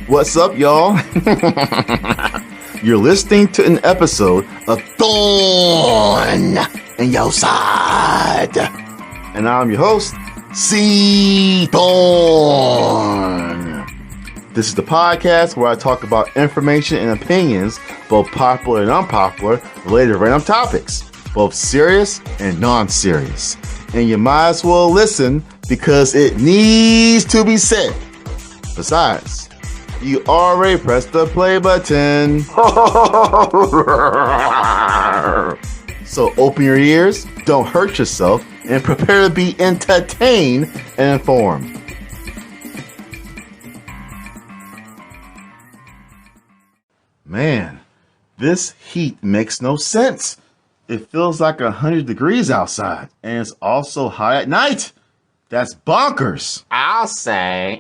What's up, y'all? You're listening to an episode of Thorne and Your Side. And I'm your host, C. Thorne. This is the podcast where I talk about information and opinions, both popular and unpopular, related to random topics, both serious and non-serious. And you might as well listen because it needs to be said. Besides, you already pressed the play button. So open your ears, don't hurt yourself, and prepare to be entertained and informed. Man, this heat makes no sense. It feels like 100 degrees outside, and it's also hot at night. That's bonkers. I'll say,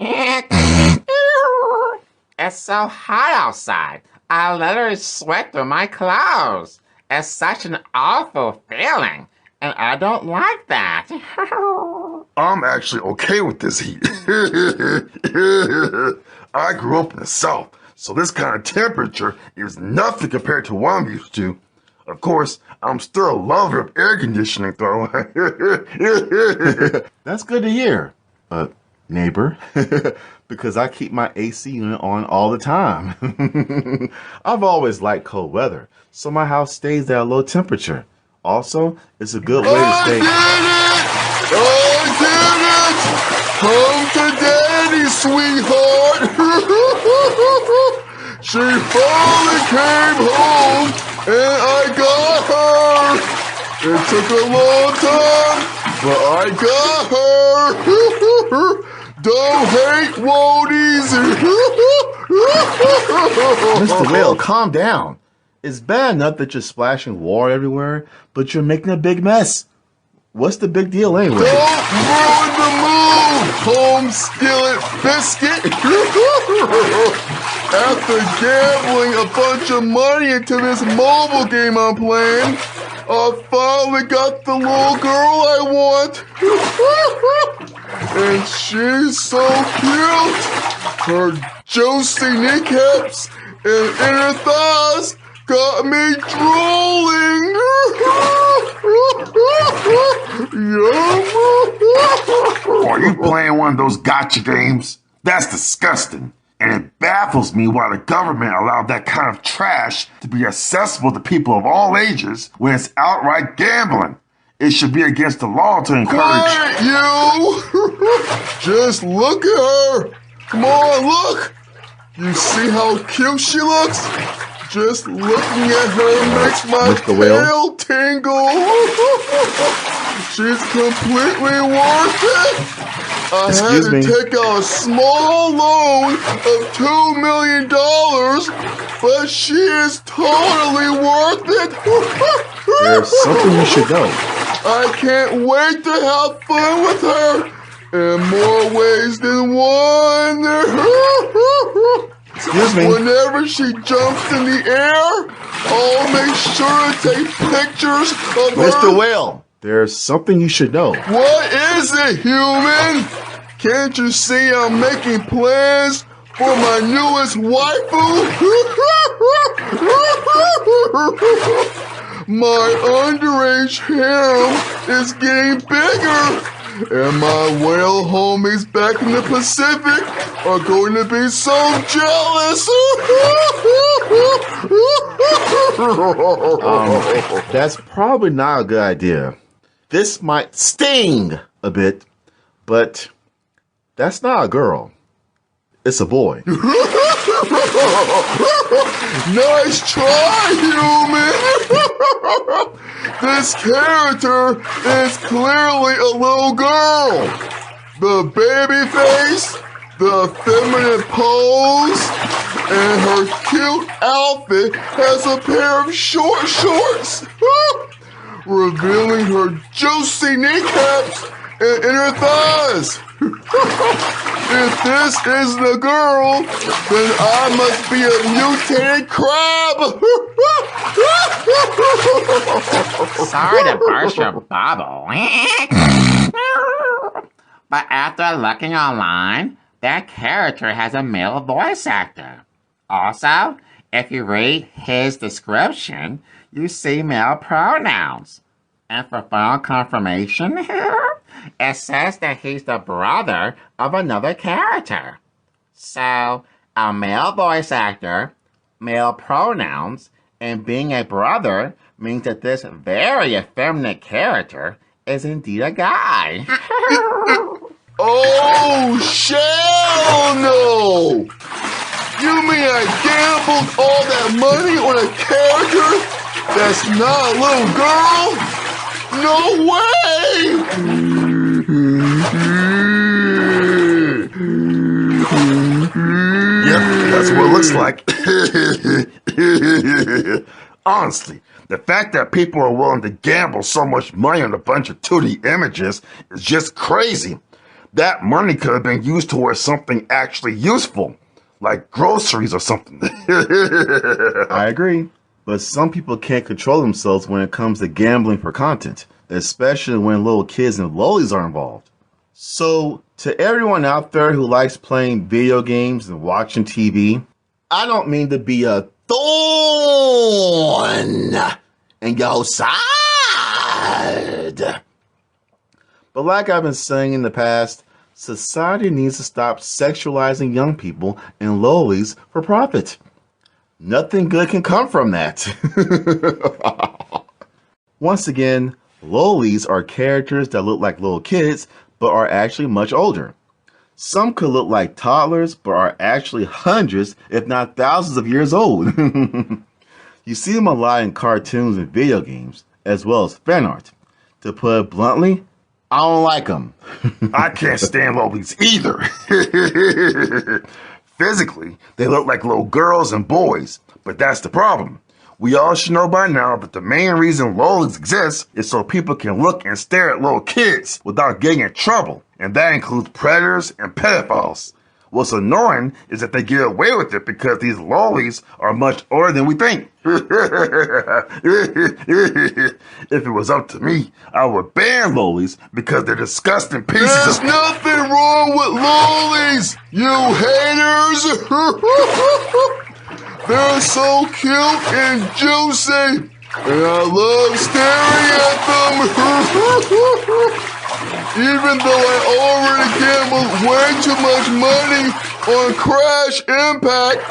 it's so hot outside. I literally sweat through my clothes. It's such an awful feeling, and I don't like that. I'm actually okay with this heat. I grew up in the South, so this kind of temperature is nothing compared to what I'm used to. Of course, I'm still a lover of air conditioning, though. That's good to hear, neighbor, because I keep my AC unit on all the time. I've always liked cold weather, so my house stays at a low temperature. Also, it's a good way to stay. I did it! Come to daddy, sweetheart! She finally came home, and I got her! It took a long time, but I got her! Don't hate, won't easy! Mr. Whale, calm down. It's bad enough that you're splashing water everywhere, but you're making a big mess. What's the big deal anyway? Don't ruin the mood, home skillet biscuit! After gambling a bunch of money into this mobile game I'm playing, I finally got the little girl I want. And she's so cute. Her juicy kneecaps and inner thighs got me drooling. Yum. Are you playing one of those gacha games? That's disgusting. And it baffles me why the government allowed that kind of trash to be accessible to people of all ages when it's outright gambling. It should be against the law to encourage... Quiet, you! Just look at her! Come on, look! You see how cute she looks? Just looking at her makes my tail tingle. She's completely worth it. I had to take out a small loan of $2 million, but she is totally worth it. There's something you should know. I can't wait to have fun with her in more ways than one. Excuse me. Whenever she jumps in the air, I'll make sure to take pictures of her. Mr. Whale, there's something you should know. What is it, human? Can't you see I'm making plans for my newest waifu? My underage harem is getting bigger. And my whale homies back in the Pacific are going to be so jealous. That's probably not a good idea. This might sting a bit, but that's not a girl. It's a boy. Nice try, human! This character is clearly a little girl. The baby face, the effeminate pose, and her cute outfit has a pair of short shorts, revealing her juicy kneecaps and inner thighs. If this isn't a girl, then I must be a mutated crab. Sorry to burst your bubble. But after looking online, that character has a male voice actor. Also, if you read his description, you see male pronouns. And for final confirmation, it says that he's the brother of another character. So, a male voice actor, male pronouns, and being a brother means that this very effeminate character is indeed a guy. Oh, shell no! You mean I gambled all that money on a character that's not a little girl? No way! Yep, that's what it looks like. Honestly, the fact that people are willing to gamble so much money on a bunch of 2D images is just crazy. That money could have been used towards something actually useful, like groceries or something. I agree. But some people can't control themselves when it comes to gambling for content, especially when little kids and lolis are involved. So, to everyone out there who likes playing video games and watching TV, I don't mean to be a thorn in your side. But like I've been saying in the past, society needs to stop sexualizing young people and lolis for profit. Nothing good can come from that. Once again, lolis are characters that look like little kids, but are actually much older. Some could look like toddlers, but are actually hundreds, if not thousands of years old. You see them a lot in cartoons and video games, as well as fan art. To put it bluntly, I don't like them. I can't stand lolis either. Physically, they look like little girls and boys, but that's the problem. We all should know by now that the main reason lolis exist is so people can look and stare at little kids without getting in trouble, and that includes predators and pedophiles. What's annoying is that they get away with it because these lolis are much older than we think. If it was up to me, I would ban lolis because they're disgusting pieces There's of... nothing wrong with lolis, you haters! They're so cute and juicy, and I love staring at them. Even though I already gambled way too much money on Crash Impact,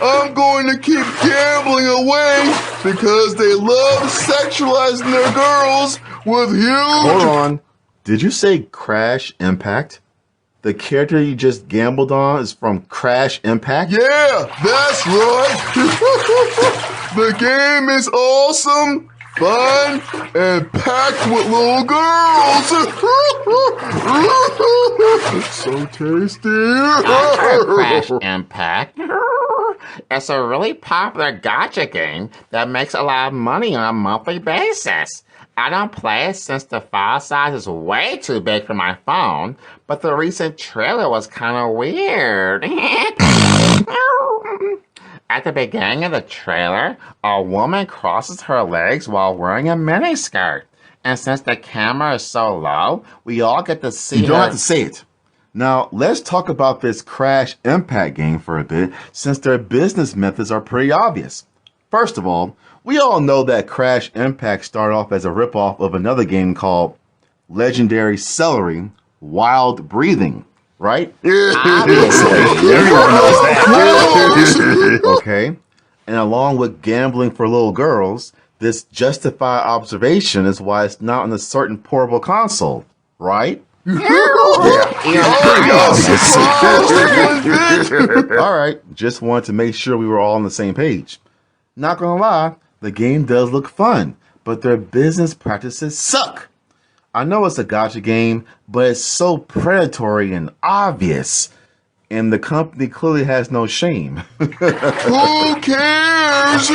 I'm going to keep gambling away because they love sexualizing their girls with huge... Hold on. Did you say Crash Impact? The character you just gambled on is from Crash Impact? Yeah, that's right. The game is awesome, fun, and packed with little girls. So tasty. I've heard Crash Impact. It's a really popular gacha game that makes a lot of money on a monthly basis. I don't play it since the file size is way too big for my phone, but the recent trailer was kind of weird. At the beginning of the trailer, a woman crosses her legs while wearing a miniskirt. And since the camera is so low, we all get to see You don't her... have to say it. Now, let's talk about this Crash Impact game for a bit, since their business methods are pretty obvious. First of all, we all know that Crash Impact started off as a ripoff of another game called Legendary Celery Wild Breathing, right? Obviously. Everyone knows that. Okay. And along with gambling for little girls, this justified observation is why it's not on a certain portable console, right? Alright, just wanted to make sure we were all on the same page. Not gonna lie, the game does look fun, but their business practices suck. I know it's a gacha game, but it's so predatory and obvious. And the company clearly has no shame. Who cares?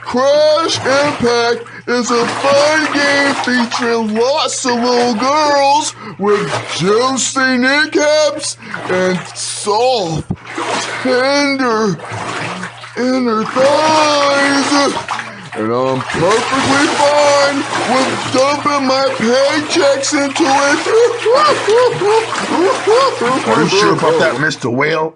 Crash Impact is a fun game featuring lots of little girls with juicy kneecaps and soft, tender inner thighs. And I'm perfectly fine with dumping my paychecks into it. Are you sure about that, Mr. Whale?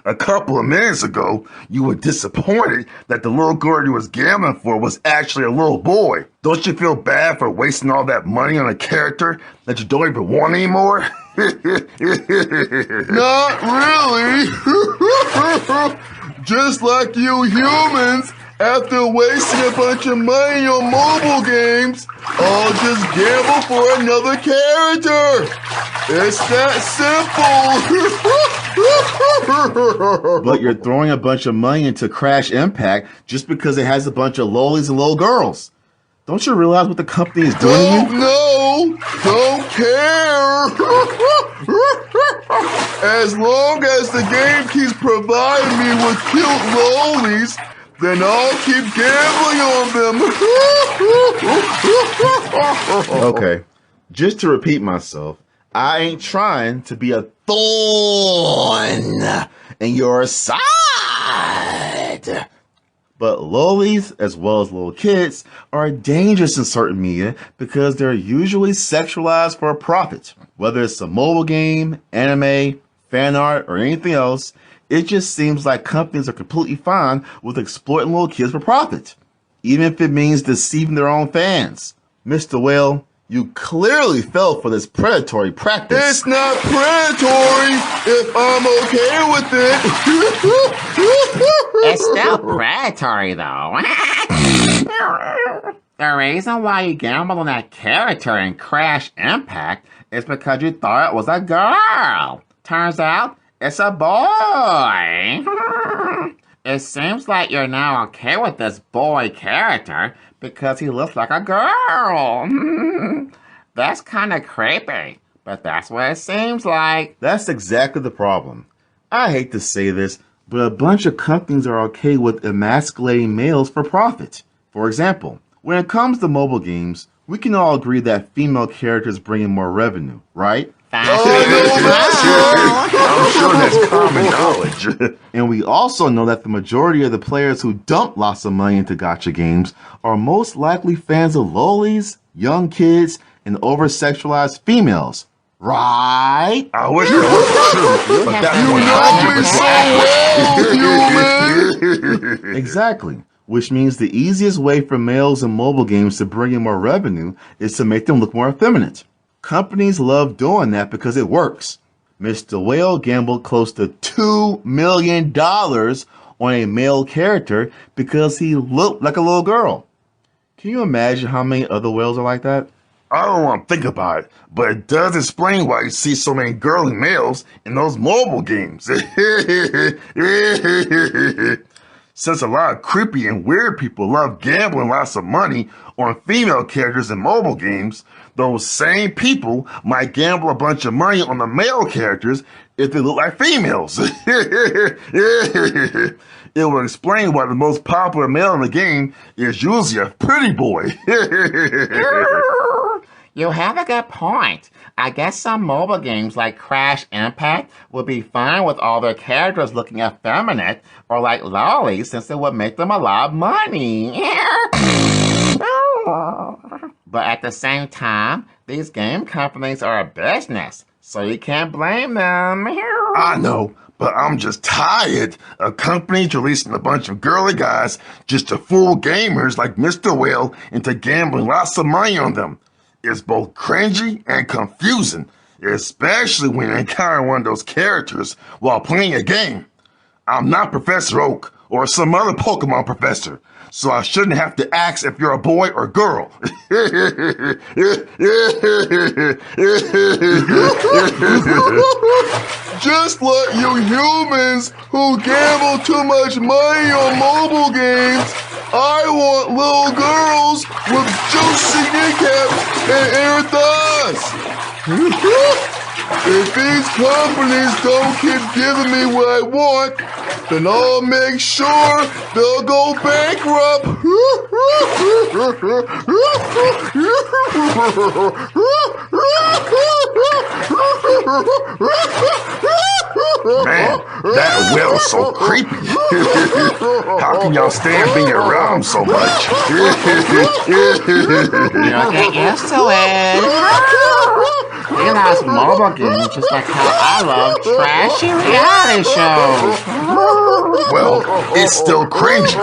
A couple of minutes ago, you were disappointed that the little girl you was gambling for was actually a little boy. Don't you feel bad for wasting all that money on a character that you don't even want anymore? Not really. Just like you humans, after wasting a bunch of money on mobile games, I'll just gamble for another character. It's that simple. But you're throwing a bunch of money into Crash Impact just because it has a bunch of lolis and little girls. Don't you realize what the company is doing to you? Don't know, don't care. As long as the game keeps providing me with cute lolis, then I'll keep gambling on them. Okay, just to repeat myself, I ain't trying to be a thorn in your side. But lolis, as well as little kids, are dangerous in certain media because they're usually sexualized for a profit. Whether it's a mobile game, anime, fan art, or anything else, it just seems like companies are completely fine with exploiting little kids for profit, even if it means deceiving their own fans. Mr. Whale, you clearly fell for this predatory practice. It's not predatory if I'm okay with it. It's still predatory, though. The reason why you gambled on that character in Crash Impact is because you thought it was a girl. Turns out, it's a boy. It seems like you're now okay with this boy character because he looks like a girl. That's kind of creepy, but that's what it seems like. That's exactly the problem. I hate to say this, but a bunch of companies are okay with emasculating males for profit. For example, when it comes to mobile games, we can all agree that female characters bring in more revenue, right? I'm sure that's common knowledge. And we also know that the majority of the players who dump lots of money into gacha games are most likely fans of lolis, young kids, and oversexualized females. Right? I wish that was true, but that's You know me so well, human. Exactly. Which means the easiest way for males in mobile games to bring in more revenue is to make them look more effeminate. Companies love doing that because it works. Mr. Whale gambled close to $2 million on a male character because he looked like a little girl. Can you imagine how many other whales are like that? I don't want to think about it, but it does explain why you see so many girly males in those mobile games. Since a lot of creepy and weird people love gambling lots of money on female characters in mobile games, those same people might gamble a bunch of money on the male characters if they look like females. It will explain why the most popular male in the game is usually a pretty boy. You have a good point. I guess some mobile games like Crash Impact would be fine with all their characters looking effeminate or like lolis since it would make them a lot of money. But at the same time, these game companies are a business, so you can't blame them. I know, but I'm just tired of companies releasing a bunch of girly guys just to fool gamers like Mr. Whale into gambling lots of money on them. It's both cringy and confusing, especially when you encounter one of those characters while playing a game. I'm not Professor Oak or some other Pokemon professor, so I shouldn't have to ask if you're a boy or girl. Just like you humans who gamble too much money on mobile games, I want little girls with juicy kneecaps and air thighs. If these companies don't keep giving me what I want, then I'll make sure they'll go bankrupt. Man, that Will is so creepy. How can y'all stand being around him so much? You'll get used to it. He loves mobile games just like how I love trashy reality shows. Well, it's still cringy.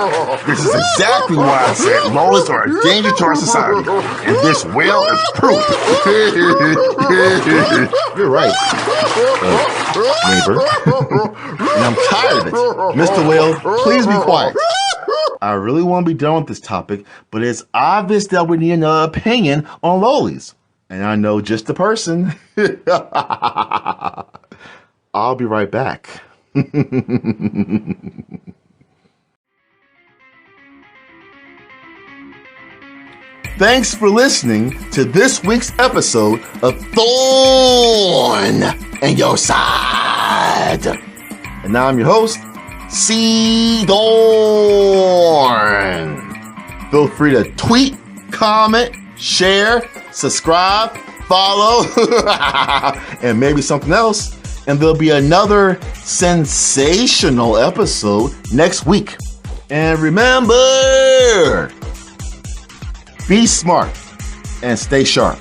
This is exactly why I said Lolis are a danger to our society. And this whale is proof. You're right, neighbor. And I'm tired of it. Mr. Whale, please be quiet. I really want to be done with this topic, but it's obvious that we need another opinion on Lolis. And I know just the person. I'll be right back. Thanks for listening to this week's episode of Thorne and Your Side. And now I'm your host, Thorne. Feel free to tweet, comment, share, subscribe, follow, and maybe something else. And there'll be another sensational episode next week. And remember, be smart and stay sharp.